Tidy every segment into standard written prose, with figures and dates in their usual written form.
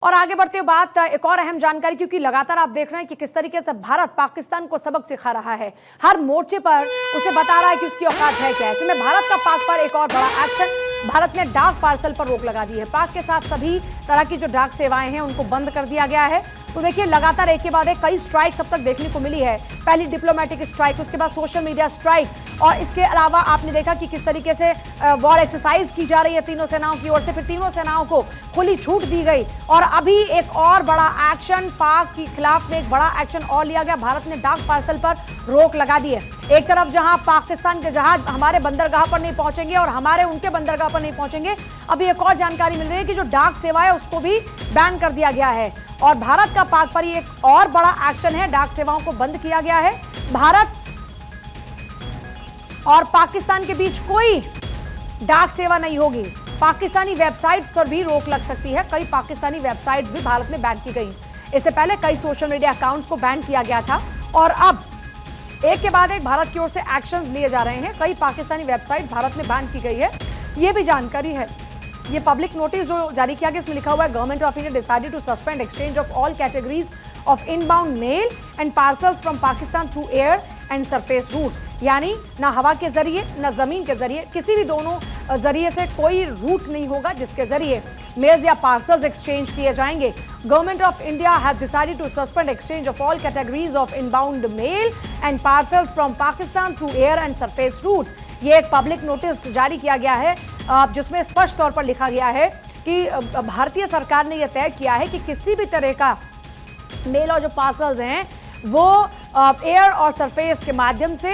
और आगे बढ़ते हुए बात एक और अहम जानकारी, क्योंकि लगातार आप देख रहे हैं कि किस तरीके से भारत पाकिस्तान को सबक सिखा रहा है, हर मोर्चे पर उसे बता रहा है कि उसकी औकात है क्या। ऐसे में भारत का पाक पर एक और बड़ा एक्शन, भारत ने डाक पार्सल पर रोक लगा दी है। पाक के साथ सभी तरह की जो डाक सेवाएं हैं उनको बंद कर दिया गया है। तो देखिए लगातार एक के बाद एक कई स्ट्राइक्स अब तक देखने को मिली है। पहली डिप्लोमेटिक स्ट्राइक, उसके बाद सोशल मीडिया स्ट्राइक, और इसके अलावा आपने देखा कि किस तरीके से वॉर एक्सरसाइज की जा रही है तीनों सेनाओं की ओर से, फिर तीनों सेनाओं को खुली छूट दी गई। और अभी एक और बड़ा एक्शन, पाक के खिलाफ में एक बड़ा एक्शन और लिया गया। भारत ने डाक पार्सल पर रोक लगा दी है। एक तरफ जहां पाकिस्तान के जहाज हमारे बंदरगाह पर नहीं पहुंचेंगे और हमारे उनके बंदरगाह पर नहीं पहुंचेंगे, अभी एक और जानकारी मिल रही है कि जो डाक सेवा है उसको भी बैन कर दिया गया है। और भारत का पाक पर ये एक और बड़ा एक्शन है, डाक सेवाओं को बंद किया गया है। भारत और पाकिस्तान के बीच कोई डाक सेवा नहीं होगी। पाकिस्तानी वेबसाइट्स पर भी रोक लग सकती है। कई पाकिस्तानी वेबसाइट्स भी भारत में बैन की गई। इससे पहले कई सोशल मीडिया अकाउंट्स को बैन किया गया था और अब एक के बाद एक भारत की ओर से एक्शंस लिए जा रहे हैं। कई पाकिस्तानी वेबसाइट भारत में बैन की गई है, ये भी जानकारी है। ये पब्लिक नोटिस जो जारी किया गया, इसमें लिखा हुआ है, government of India decided to suspend exchange of all categories of inbound mail and parcels from Pakistan through air and surface routes. यानी ना हवा के जरिए ना जमीन के जरिए, किसी भी दोनों जरिए से कोई रूट नहीं होगा जिसके जरिए मेल्स या पार्सल्स एक्सचेंज किए जाएंगे। Government of India has decided to suspend exchange of all categories of inbound mail and parcels from Pakistan through air and surface routes. ये एक पब्लिक नोटिस जारी किया गया है जिसमें स्पष्ट तौर पर लिखा गया है कि भारतीय सरकार ने यह तय किया है कि किसी भी तरह का मेल और जो पार्सल्स हैं वो एयर और सरफेस के माध्यम से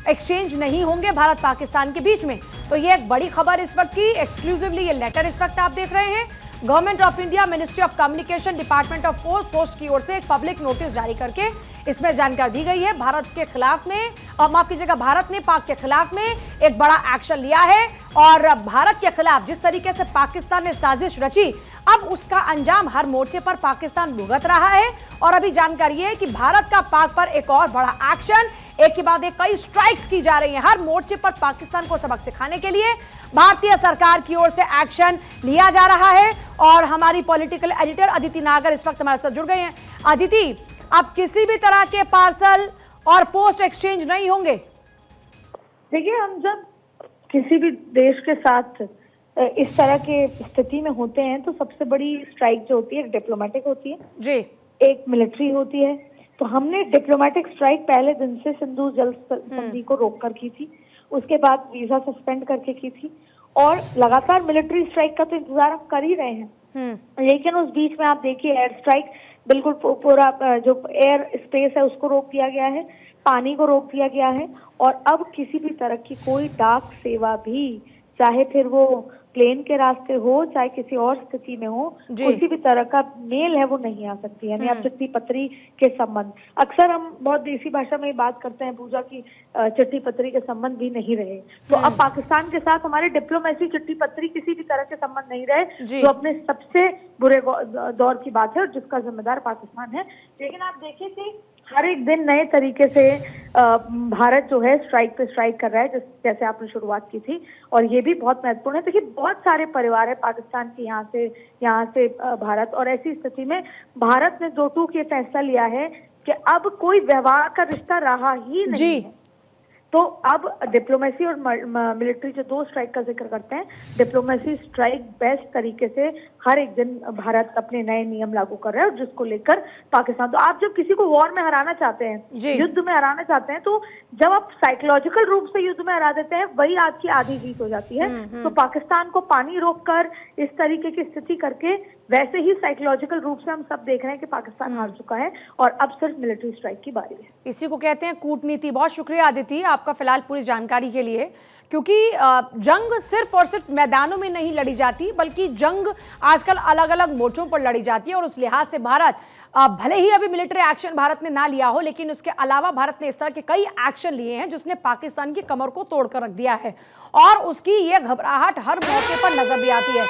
एक्सचेंज नहीं होंगे भारत पाकिस्तान के बीच में। तो ये एक बड़ी खबर इस वक्त की, एक्सक्लूसिवली ये लेटर इस वक्त आप देख रहे हैं। Government of India, ministry of communication, department of post की ओर से एक पब्लिक नोटिस जारी करके इसमें जानकारी दी गई है। भारत के खिलाफ में, माफ कीजिएगा, भारत ने पाक के खिलाफ में एक बड़ा एक्शन लिया है और भारत के खिलाफ जिस तरीके से पाकिस्तान ने साजिश रची, अब उसका अंजाम हर मोर्चे पर पाकिस्तान भुगत रहा है। और अभी जानकारी है कि भारत का पाक पर एक और बड़ा एक्शन, एक के बाद एक कई स्ट्राइक्स की जा रही हैं हर मोर्चे पर पाकिस्तान को सबक सिखाने के लिए भारतीय सरकार की ओर से एक्शन लिया जा रहा है। और हमारी पॉलिटिकल एडिटर अदिति नागर इस वक्त हमारे साथ जुड़ गए हैं। अदिति, अब किसी भी तरह के पार्सल और पोस्ट एक्सचेंज नहीं होंगे? देखिए, हम जब किसी भी देश के साथ इस तरह के स्थिति में होते हैं तो सबसे बड़ी स्ट्राइक जो होती है एक डिप्लोमेटिक होती है जी, एक मिलिट्री होती है। तो हमने डिप्लोमेटिक स्ट्राइक पहले दिन से सिंधु जल संधि को रोककर की थी, उसके बाद वीजा सस्पेंड करके की थी, और लगातार मिलिट्री स्ट्राइक का तो इंतजार हम कर ही रहे हैं। लेकिन उस बीच में आप देखिए, एयर स्ट्राइक बिल्कुल पूरा जो एयर स्पेस है उसको रोक दिया गया है, पानी को रोक दिया गया है, और अब किसी भी तरह की कोई डाक सेवा भी, चाहे फिर वो प्लेन के रास्ते हो चाहे किसी और स्थिति में हो, किसी भी तरह का मेल है वो नहीं आ सकती है। यानी आप चिट्ठी पत्री के संबंध, अक्सर हम बहुत देसी भाषा में बात करते हैं पूजा की, चिट्ठी पत्री के संबंध भी नहीं रहे। तो अब पाकिस्तान के साथ हमारे डिप्लोमेसी, चिट्ठी पत्री, किसी भी तरह के संबंध नहीं रहे, जो अपने सबसे बुरे दौर की बात है और जिसका जिम्मेदार पाकिस्तान है। लेकिन आप देखिए कि हर एक दिन नए तरीके से भारत जो है स्ट्राइक पे स्ट्राइक कर रहा है, जैसे आपने शुरुआत की थी, और ये भी बहुत महत्वपूर्ण है। देखिए, बहुत सारे परिवार है पाकिस्तान के यहाँ से भारत, और ऐसी स्थिति में भारत ने 2 टूक ये फैसला लिया है कि अब कोई व्यवहार का रिश्ता रहा ही नहीं है। तो अब डिप्लोमेसी और मिलिट्री जो 2 स्ट्राइक का जिक्र करते हैं, डिप्लोमेसी स्ट्राइक बेस्ट तरीके से हर एक दिन भारत अपने नए नियम लागू कर रहा है, और जिसको लेकर पाकिस्तान, तो आप जब किसी को वॉर में हराना चाहते हैं, युद्ध में हराना चाहते हैं, तो जब आप साइकोलॉजिकल रूप से युद्ध में हरा देते हैं, वही आपकी आधी जीत हो जाती है। तो पाकिस्तान को पानी रोककर इस तरीके की स्थिति करके, वैसे ही साइकोलॉजिकल रूप से हम सब देख रहे हैं कि पाकिस्तान हार चुका है और अब सिर्फ मिलिट्री स्ट्राइक की बारी है। इसी को कहते हैं कूटनीति। बहुत शुक्रिया आदिति आपका फिलहाल पूरी जानकारी के लिए, क्योंकि जंग सिर्फ और सिर्फ मैदानों में नहीं लड़ी जाती, बल्कि जंग आजकल अलग अलग मोर्चों पर लड़ी जाती है। और उस लिहाज से भारत, भले ही अभी मिलिट्री एक्शन भारत ने ना लिया हो, लेकिन उसके अलावा भारत ने इस तरह के कई एक्शन लिए हैं जिसने पाकिस्तान की कमर को तोड़कर रख दिया है, और उसकी ये घबराहट हर मौके पर नजर भी आती है।